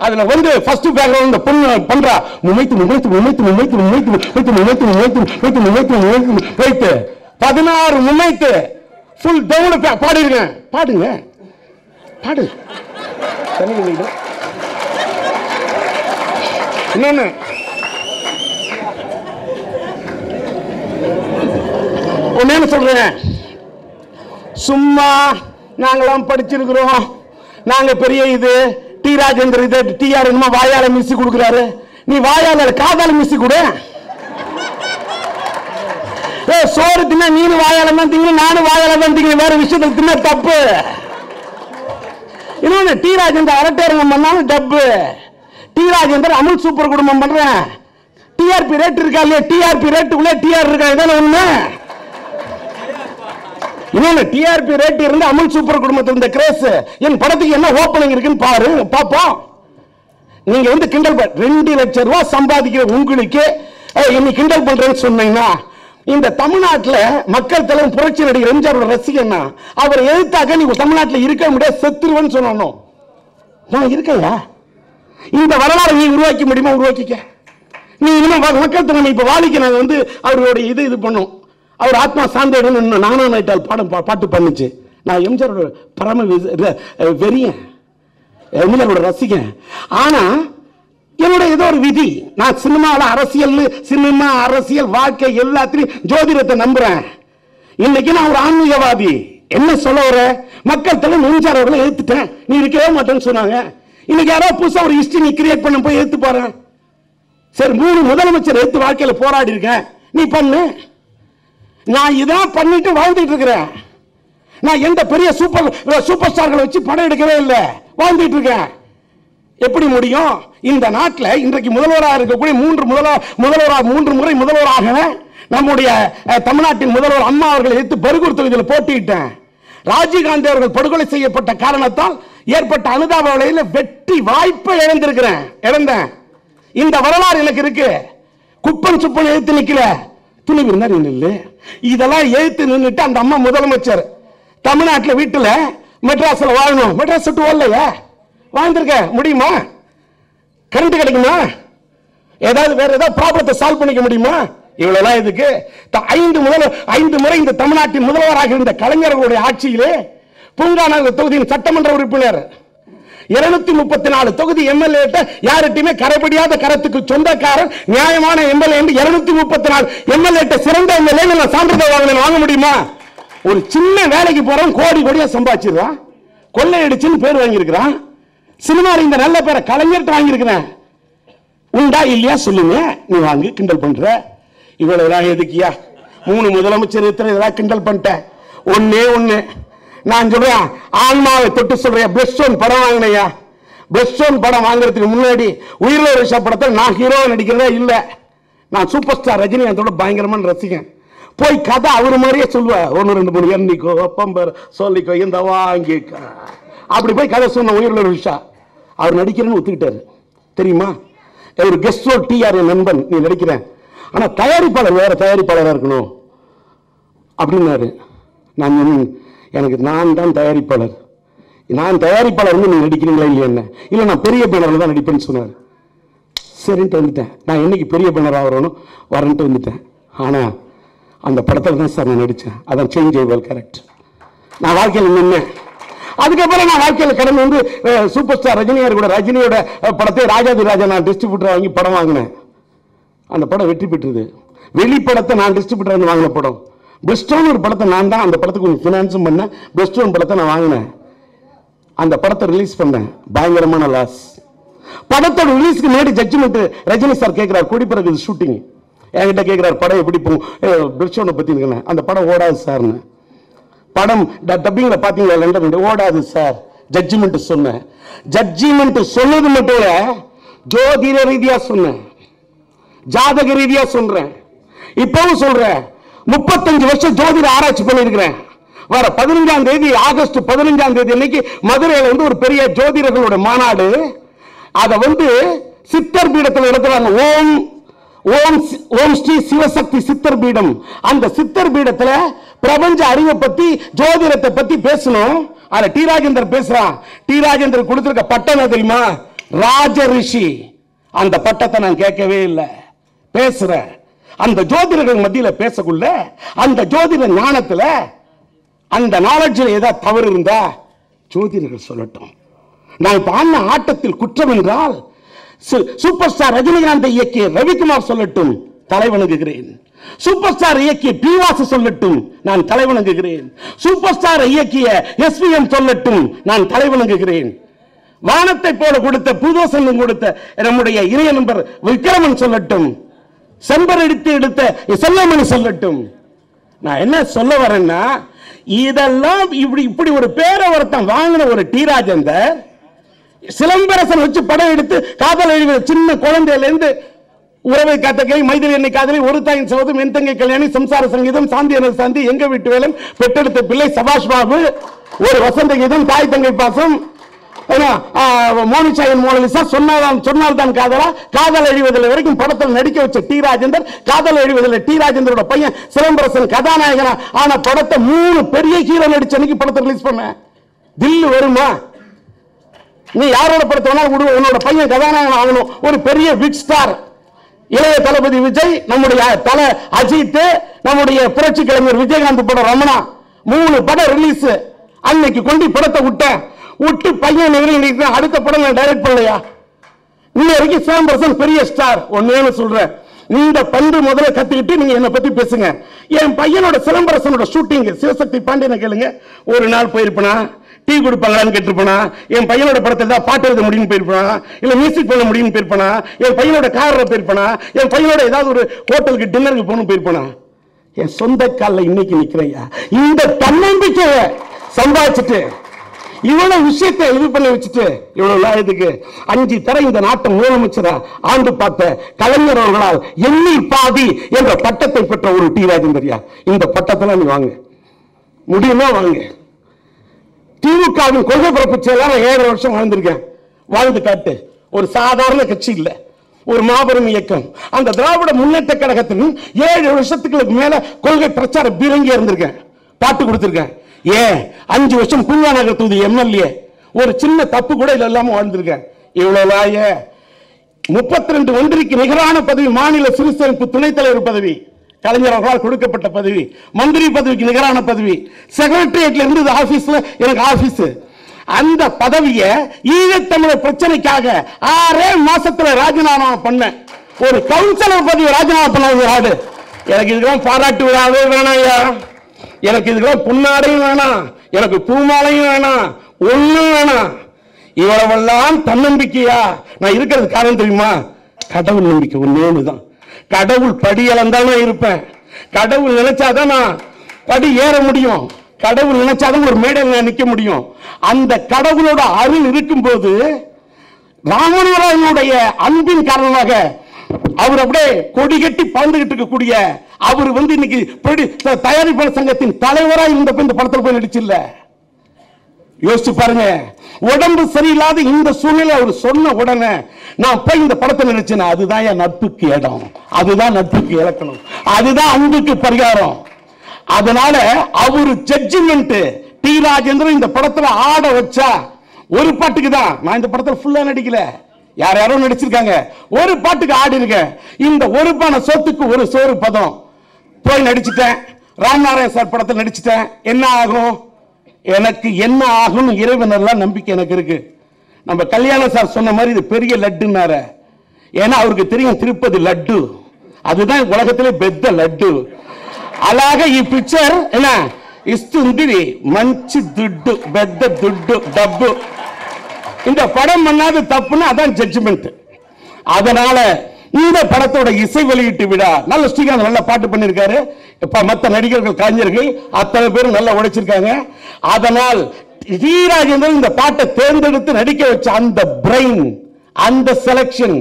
அதுல ஃபர்ஸ்ட் பேக்ரவுண்ட் பொண்ணு பண்றா முமைத்து முமைத்து முமைத்து முமைத்து முமைத்து முமைத்து முமைத்து முமைத்து முமைத்து முமைத்து முமைத்து 16 முமைத்து ஃபுல் டவுன் பாடிருக்கேன். பாடுங்க, பாடு. இன்னொன்னு ஒன்னு சொல்றேன், சும்மா நாங்களாம் படிச்சிருக்கிறோம், நாங்க பெரிய இது டி ராஜேந்திர இது டிஆர் என்னமோ வாயால மிஸ் கொடுக்குறாரு. நீ வாயால காதால மிஸ் கொடு. சோறு தின்னா நீனு வாயால தான் திங்க, நானும் வாயால தான் திங்க. வேற விஷயத்துல தின்ன தப்பு. இன்னொன்னு டி ராஜேந்திர அரட்டேரங்கம் பண்ணாலும் டப்பு. டி ராஜேந்திர அமுல் சூப்பர் குடும்பம் பண்றேன். டிஆர்பி ரேட் இருக்கா இல்லையா? டிஆர்பி ரேட்டுக்குள்ளே டிஆர் இருக்கா? இதான ஒண்ணு. இன்னொன்னு டிஆர்பி ரேட் இருந்து அமுல் சூப்பர் குடும்பத்தில் இந்த கிரேஸ் என் படத்துக்கு என்ன ஓப்பனிங் இருக்குன்னு பாரு, பாப்போம். நீங்க கிண்டல் 2 லட்சம் ரூபாய் சம்பாதிக்கிற உங்களுக்கு இன்னைக்கு கிண்டல் பண்றேன்னு சொன்னீங்கன்னா, இந்த தமிழ்நாட்டில் மக்கள் தலைவர் புரட்சி நடிகர் எம்ஜிஆரோட ரசிகன்னா அவர் எதிர்த்தாக்க நீங்க தமிழ்நாட்டில் இருக்க முடியாது, செத்துருவேன்னு சொல்லணும். நான் இருக்கேயா? இந்த வரலாறு நீ உருவாக்க முடியுமா? உருவாக்கிக்க. நீ இன்னும் மக்கள் தலைவர் இப்ப வாலிக்கு நாங்க அவருடைய இது பண்ணும். அவர் ஆத்மா சார்ந்த நானா நைட்டால் பாட்டு பண்ணுச்சு. நான் எம்ஜிஆரோட பரம வெறியன், எம்ஜிஆரோட ரசிகன். ஆனா என்னோட ஏதோ ஒரு விதி. நான் சினிமாவில் அரசியல், சினிமா அரசியல் வாழ்க்கை எல்லாத்திலையும் ஜோதிடத்தை நம்புறேன். இன்னைக்கு நான் ஒரு ஆன்மீகவாதி. என்ன சொல்ல வர? மக்கள் தலைவர் எம்ஜிஆர் அவர்களை எதிர்த்துட்டேன், நீ இருக்கவே மாட்டேன்னு சொன்னாங்க. இன்னைக்கு யாரோ புதுசா ஒரு ஹிஸ்டரி நீ கிரியேட் பண்ண போய் எடுத்து பாரு. சரி, 3 முதலமைச்சர் எடுத்து வாழ்க்கையில போராடி இருக்கேன், நீ பண்ணு. நான் இதான் பண்ணிட்டு வாழ்ந்துட்டு இருக்கிறேன். நான் எந்த பெரிய சூப்பர் ஸ்டார்களை வச்சு படம் எடுக்கவே இல்லை, வாழ்ந்துட்டு இருக்கேன். எப்படி முடியும்? இந்த நாட்டில் இன்றைக்கு முதல்வராக இருக்கக்கூடிய 3 முறை முதல்வராக நம்முடைய தமிழ்நாட்டின் முதல்வர் அம்மா அவர்களை எடுத்து பர்கூர் தொகுதியில் போட்டியிட்டேன். ராஜீவ்காந்தி அவர்கள் படுகொலை செய்யப்பட்ட காரணத்தால் ஏற்பட்ட அனுதாப விலையில் வெற்றி வாய்ப்பை இழந்தேன். இந்த வரலாறு எனக்கு இருக்கு. குப்பன் சுப்பன் எழுத்து நிக்கல, துணிவு நில்லு. இதெல்லாம் எழுத்து நின்றுட்டு அந்த அம்மா முதலமைச்சர் தமிழ்நாட்டில் வீட்டுல மெட்ராஸ்ல வாழணும். மெட்ராஸ் விட்டு வரலையா? வாழ்ந்திருக்க முடியுமா? கரண்ட் கிடைக்குமா? ஏதாவது வேற ஏதாவது ப்ராப்ளத்தை சால்வ் பண்ணிக்க முடியுமா? இவ்வளவு இதுக்கு 5 முறை இந்த தமிழ்நாட்டின் முதல்வராக இருந்த கலைஞர்களுடைய ஆட்சியிலே பூங்காநகர் தொகுதியின் சட்டமன்ற உறுப்பினர் 234 தொகுதி எம்எல்ஏ யார்கிட்டயுமே கரைபடியாத கரத்துக்கு சொந்தக்காரன் நியாயமான எம்எல்ஏ 234 எம்எல்ஏ சிறந்த எம்எல்ஏ சான்றிதழ் வாங்க முடியுமா? ஒரு சின்ன வேலைக்கு போறோம், கோடி கோடியா சம்பாதிச்சிருக்கான், கொள்ளையடிச்சுன்னு பேர் வாங்கியிருக்கிறான். சினிமாவில் இந்த நல்ல பேரை கலைஞர்கிட்ட வாங்கியிருக்கிறேன். உண்டா இல்லையா சொல்லுங்க. நீ வாங்கி கிண்டல் பண்ற. இவ்வளவுதான் எதுக்கியா? 3 முதலமைச்சர் இதெல்லாம் கிண்டல் பண்ணிட்டேன். ஒண்ணு நான் சொல்றேன், ஆன்மாவை தொட்டு சொல்றேன். பிளஸ்டோன் படம் வாங்கினையா? பிளஸ்டோன் படம் வாங்குறதுக்கு முன்னாடி உயிரிழந்த விஷா படத்தில் நான் ஹீரோ நடிக்கிறதே இல்லை. நான் சூப்பர் ஸ்டார் ரஜினிகாந்தோட பயங்கரமான ரசிகன். போய் கதை அவர் மாதிரியே சொல்லுவேன். 1 2 3 எண்ணிக்கோ பம்பர் சொல்லிக்கோ இந்த வாங்கிக்க அப்படி போய் கதை சொன்ன உயிரிழந்த விஷா. அவர் நடிக்கிறேன்னு ஒத்துக்கிட்டாரு தெரியுமா? ஒரு கெஸ்ட் ரோல் டிஆர் நண்பன் நீ நடிக்கிறேன், ஆனா தயாரிப்பாளர் வேற தயாரிப்பாளராக இருக்கணும் அப்படின்னாரு. நான் எனக்கு நான் தான் தயாரிப்பாளர், நான் தயாரிப்பாளர் நீ நடிக்கிறீங்களா இல்லையா? என்ன இல்லை நான் பெரிய பேனரில் தான் நடிப்பேன்னு சொன்னார். சரின்ட்டு வந்துட்டேன். நான் என்னைக்கு பெரிய பேனர் ஆகிறோன்னு வரன்ட்டு வந்துட்டேன். ஆனால் அந்த படத்தில் தான் சார் நான் நடித்தேன். அதான் சேஞ்ச் ஐவல் கரெக்ட். நான் வாழ்க்கையில் நின்னேன். அதுக்கப்புறம் நான் வாழ்க்கையில் கடந்து வந்து சூப்பர் ஸ்டார் ரஜினியார் கூட ரஜினியோட படத்தை ராஜாதி ராஜா நான் டிஸ்ட்ரிபியூட்டர் வாங்கி படம் வாங்கினேன். அந்த படம் வெற்றி பெற்றது. வெளிப்படத்தை நான் டிஸ்ட்ரிபியூட்டர் வாங்கின படம். பிளஸ்டோன் ஒரு படத்தை நான் தான் அந்த படத்துக்கு கொஞ்சம் ஃபினான்ஸும் பண்ணேன். பிளஸ்டோன் படத்தை நான் வாங்கினேன். அந்த படத்தை ரிலீஸ் பண்ணேன். பயங்கரமான லாஸ். படத்தோட ரிலீஸ்க்கு முன்னாடி ஜட்ஜ்மெண்ட் ரஜினி சார் கேட்கிறார், கொடி பிறகு ஷூட்டிங் என்கிட்ட கேட்கிறார், படம் எப்படி போகும் பிளஸ்டோனை பத்தி இருக்கேன். அந்த படம் ஓடாது சார்னு. படம் டப்பிங்ல பாத்தீங்களா லண்டன் ஓடாது சார். ஜட்ஜ்மெண்ட் சொன்னேன். ஜட்ஜ்மெண்ட் சொன்னது மட்டும் இல்ல, ஜோதிட ரீதியா சொன்னேன், ஜாதக ரீதியா சொல்றேன், இப்பவும் சொல்றேன். 35 வருஷம் ஜோதிட ஆராய்ச்சி பண்ணிருக்கிறேன். வர 15ஆம் தேதி ஆகஸ்ட் 15ஆம் தேதி அன்னைக்கு மதுரையில் வந்து ஒரு பெரிய ஜோதிடர்களோட மாநாடு. அதை வந்து சித்தர் பீடத்தில் நடத்துறாங்க. ஓம் ஸ்ரீ சிவசக்தி சித்தர் பீடம். அந்த சித்தர் பீடத்துல பிரபஞ்ச அறிவை பத்தி ஜோதிடத்தை பத்தி பேசணும். அதுல டி ராஜேந்தர் பேசுறான். டி ராஜேந்தர் கொடுத்திருக்க பட்டம் தெரியுமா? ராஜ ரிஷி. அந்த பட்டத்தை நான் கேட்கவே இல்லை. பேசுறேன். அந்த ஜோதிடர்கள் மத்தியில் பேசக்குள்ள அந்த ஜோதிட ஞானத்துல அந்த நாலேஜில் ஏதாவது தவறு இருந்தா ஜோதிடர்கள் சொல்லட்டும். நான் இப்ப ஆன ஆட்டத்தில் குற்றம் என்றால் சூப்பர் ஸ்டார் ரஜினிகாந்தை இயக்கிய ரவிக்குமார் சொல்லட்டும், தலைவணங்குகிறேன். சூப்பர் ஸ்டார் இயக்கிய பி.வாசு சொல்லட்டும், நான் தலைவணங்குகிறேன். சூப்பர் ஸ்டார் இயக்கிய எஸ்.வி.எம் சொல்லட்டும், நான் தலைவணங்குகிறேன். வானத்தை போல கொடுத்த பூதோசனம் கொடுத்த நம்முடைய இளைய நண்பர் விக்ரமன் சொல்லட்டும், செம்பர் எடுத்த செல்லமணி சொல்லட்டும். நான் என்ன சொல்ல வரேன்னா, இதெல்லாம் இப்படி ஒரு பேரை ஒருத்தன் வாங்கின ஒரு டி ராஜேந்தர் சிலம்பரசன் வச்சு படம் எடுத்து காதல் எழுதிய சின்ன குழந்தையில இருந்து உறவை காத்தகை, மைதிலி என்னை காதலி, ஒரு தாயின் சகோதரம், என் தங்கை கல்யாணி, சம்சார சங்கீதம், சாந்தி என சாந்தி, எங்க வீட்டு வேலம், பெற்றெடுத்த பிள்ளை, சபாஷ் பாபு, ஒரு வசந்த கீதம், தாய் தங்கை பாசம், மோனிஷாயின் மோனலிசா, சொன்னால்தான் காதலா, காதல் எழுவதில் வரைக்கும் படத்தில் நடிக்க வச்ச டி ராஜேந்தர். காதல் எழுவதில் டி ராஜேந்தரோட பையன் சிலம்பரசன் கதாநாயகனா ஆன படத்தை 3 பெரிய ஹீரோ நடிச்ச அன்னைக்கு படத்தை ரிலீஸ் பண்ண. தில்லு வருமா? நீ யாரோட படத்தை வேணாலும் விடுவோம், உன்னோட பையன் கதாநாயகன் ஆகணும். ஒரு பெரிய பிக் ஸ்டார் இளைய தளபதி விஜய், நம்முடைய தலை அஜித், நம்முடைய புரட்சி கலைஞர் விஜயகாந்த் படம் ரமணா, 3 படம் ரிலீஸ். அன்னைக்கு கொண்டு படத்தை விட்டு பையன் அடுத்த படம் நான் டைரக்ட் பண்ணலையா? இன்ன வரைக்கும் சிலம்பரசன் பெரிய ஸ்டார். ஒன்னு சொல்றேன், இந்த பண்பு முதல்ல கத்துக்கிட்டு நீங்க என்ன பத்தி பேசுங்க. என் பையனோட சிலம்பரசனோட ஷூட்டிங் சிவசக்தி பாண்டியனை கேளுங்க. ஒரு நாள் போயிருப்பனா, டீ கொடுப்பாங்களான்னு கேட்டிருப்பனா, என் பையனோட படத்தில் தான் பாட்டு எழுத முடியும்னு போயிருப்பானா, இல்ல மியூசிக் பண்ண முடியும்னு போயிருப்பானா, என் பையனோட காரில் போயிருப்பானா, என் பையனோட ஏதாவது ஒரு ஹோட்டலுக்கு டின்னருக்கு போகணும் போயிருப்பானா. என் சொந்த காலில் இன்னைக்கு நிற்கிறையா. இந்த தன்னம்பிக்கையை சம்பாதிச்சுட்டு இவ்வளவு விஷயத்தை இது பண்ணி வச்சுட்டு இவ்வளவு இதுக்கு 5 தடவை இந்த நாட்டை முதலமைச்சரா ஆண்டு பார்த்த கலைஞர் அவர்களால் எண்ணில் பாதி என்ற பட்டத்தை பெற்ற ஒரு டி ராஜேந்தரியா. இந்த பட்டத்தை நீ வாங்க முடியுமா? வாங்க. திமுகவின் கொள்கை பரப்பு செயலாளர் 7 வருஷம் வாழ்ந்திருக்கேன். வாழ்ந்து காட்டு. ஒரு சாதாரண கட்சி இல்ல, ஒரு மாபெரும் இயக்கம். அந்த திராவிட முன்னேற்ற கழகத்தின் 7 வருஷத்துக்கு மேல கொள்கை பிரச்சார பீரங்கி இருந்திருக்கேன். பாட்டு கொடுத்திருக்கேன். ஏன் 5 வருஷம் பூங்கா நகர் தொகுதி எம்எல்ஏ. ஒரு சின்ன தப்பு கூட இல்லாம வாழ்ந்திருக்கேன். இவ்வளவு 32 ஒன்றிற்கு நிகரான பதவி, மாநில சிறுசேமிப்பு துணைத் தலைவர் பதவி, கலைஞர் அவர்களால் கொடுக்கப்பட்ட பதவி, மந்திரி பதவிக்கு நிகரான பதவி, செக்ரட்டரியேட்ல இருந்து ஆபீஸ்ல எனக்கு ஆபீஸ். அந்த பதவியை ஈழத்தமிழர் பிரச்சனைக்காக 6 மாசத்துல ராஜினாமா பண்ண ஒரு கவுன்சிலர் பதவியை ராஜினாமா பண்ண ஆடு. எனக்கு இதுக்கெல்லாம் பாராட்டு விழாவே வேணாம் ஐயா, எனக்கு இதுக்கெல்லாம் புன்னாடையும் வேணாம், எனக்கு பூமாலையும் வேணாம், ஒண்ணும் வேணாம். இவ்வளவெல்லாம் தன்னம்பிக்கையா நான் இருக்கிறது காரணம் தெரியுமா? கடவுள் நம்பிக்கை ஒன்னேதான். கடவுள் படி இழந்தாலும் இருப்பேன், கடவுள் நினைச்சாதான் நான் படி ஏற முடியும், கடவுள் நினைச்சாதான் ஒரு மேடையில் நிற்க முடியும். அந்த கடவுளோட அருள் இருக்கும் போது ராமநாராயணனுடைய அன்பின் காரணமாக அவர் அப்படியே கொடி கட்டி பறந்துகிட்டு இருக்கக்கூடிய அவர் இன்னைக்கு தயாரிப்பாளர் சங்கத்தின் தலைவராக இருந்தப்ப இந்த படத்தில் போய் நடிச்சில்ல. யோசிச்சு பாருங்க. உடம்பு சரியில்லாத இந்த சூழ்நிலை அவர் சொன்ன உடனே நான் போய் இந்த படத்தை நினைச்சேன். அதுதான் என் நட்புக்கு இடம், அதுதான் நட்புக்கு இலக்கணம், அதுதான் அன்புக்கு பரிகாரம். அதனால அவரு ஜட்ஜ்மெண்ட் டி ராஜேந்திரன் இந்த படத்துல ஆட வச்சா ஒரு பாட்டுக்கு தான். நான் இந்த படத்துல ஃபுல்லா நடிக்கல, யார் யாரோ நடிச்சிருக்காங்க. ஒரு பாட்டுக்கு ஆடி இருக்கேன். இந்த ஒரு பானை சொத்துக்கு ஒரு சோறு பதம் போய் நடிச்சுட்டேன். ராமநாராயண் சார் படத்தில் நடிச்சுட்டேன். என்ன ஆகும்? எனக்கு என்ன ஆகும் இறைவன் எல்லாம் நம்பிக்கை எனக்கு இருக்கு. நம்ம கல்யாணம் சார் சொன்ன மாதிரி இது பெரிய லட்டுன்னார. ஏன்னா அவருக்கு தெரியும் திருப்பதி லட்டு அதுதான் உலகத்திலே பெத்த லட்டு. అలాగే ఈ పిక్చర్ ఎలా ఇస్తుంది? మంచి దుడ్డు, పెద్ద దుడ్డు, డబ్బు. இந்த படம் பண்ணாத தப்புன்னு அதான் ஜட்ஜ்மெண்ட். அதனால இந்த படத்தோட இசை வெளியீட்டு விழா நல்ல ஸ்ரீகாந்த் நல்ல பாட்டு பண்ணிருக்காரு. இப்ப மற்ற நடிகர்கள் கலைஞர்கள் அத்தனை பேரும் நல்லா உழைச்சிருக்காங்க. அதனால் டி ராஜேந்திரன் இந்த பாட்டை தேர்ந்தெடுத்து நடிக்க வச்ச அந்த பிரெயின், அந்த செலக்ஷன்,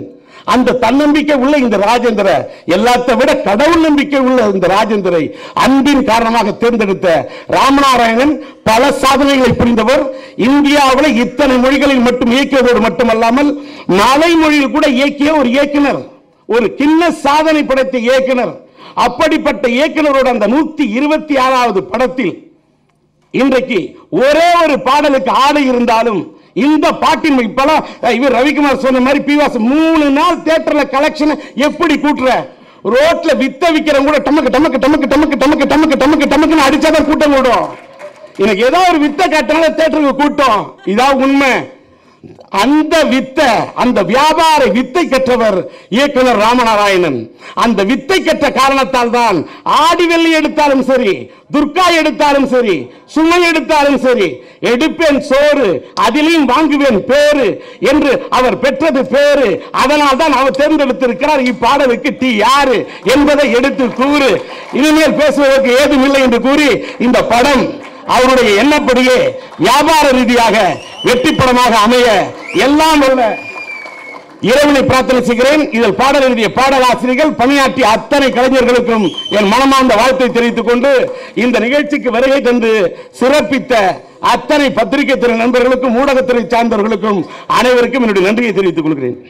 அந்த தன்னம்பிக்கை உள்ள இந்த ராஜேந்திர, எல்லாத்தை விட கடவுள் நம்பிக்கை உள்ள இந்த ராஜேந்திரை அன்பின் காரணமாக தேர்ந்தெடுத்த ராமநாராயணன் பல சாதனைகளை புரிந்தவர். இந்தியாவில் இத்தனை மொழிகளில் மட்டும் இயக்கியதோடு மட்டுமல்லாமல் மலை மொழியில் கூட இயக்கிய ஒரு இயக்குனர், ஒரு கிண்ண சாதனை படைத்த இயக்குனர். அப்படிப்பட்ட இயக்குனரோட அந்த 126வது படத்தில் இன்றைக்கு ஒரே ஒரு பாடலுக்கு ஆடை இருந்தாலும் இந்த பாட்டின் இப்பெல்லாம் இவர் ரவிக்குமார் சொன்ன மாதிரி பிவாஸ் 3 நாள் தியேட்டர்ல கலெக்ஷன் எப்படி கூட்டுற? ரோட்ல வித்த விக்கிறவங்க கூட டமக்கு டமக்கு டமக்கு டமக்கு டமக்கு டமக்கு டமக்கு டமக்குன்னு அடிச்சாதான் கூட்டம் கூடும். எனக்கு ஏதோ ஒரு வித்த காட்டினால தியேட்டருக்கு கூட்டம். இதான் உண்மை. அந்த வித்த, அந்த வியாபார வித்தை கற்றவர் இயக்குனர் ராமநாராயணன். அந்த வித்தை கற்ற காரணத்தால் தான் ஆடிவெள்ளி எடுத்தாலும் சரி, துர்கா எடுத்தாலும் சரி, சுமை எடுத்தாலும் சரி, எடுப்பேன் சோறு அதிலையும் வாங்குவேன் பேரு என்று அவர் பெற்றது பேரு. அதனால் தான் அவர் தேர்ந்தெடுத்திருக்கிறார் இப்பாடலுக்கு டி யாரு என்பதை எடுத்து கூறு. இனிமேல் பேசுவதற்கு ஏதும் இல்லை என்று கூறி இந்த படம் அவருடைய எண்ணப்படியே வியாபார ரீதியாக வெற்றி படமாக அமைய எல்லாம் உள்ள இறைவனை பிரார்த்தனை செய்கிறேன். இதில் பாடல் எழுதிய பாடலாசிரியர்கள், பணியாற்றிய அத்தனை கலைஞர்களுக்கும் என் மனமார்ந்த வாழ்த்தை தெரிவித்துக் கொண்டு இந்த நிகழ்ச்சிக்கு வருகை தந்து சிறப்பித்த அத்தனை பத்திரிகை துறை நண்பர்களுக்கும் ஊடகத்துறை சார்ந்தவர்களுக்கும் அனைவருக்கும் என்னுடைய நன்றியை தெரிவித்துக் கொள்கிறேன்.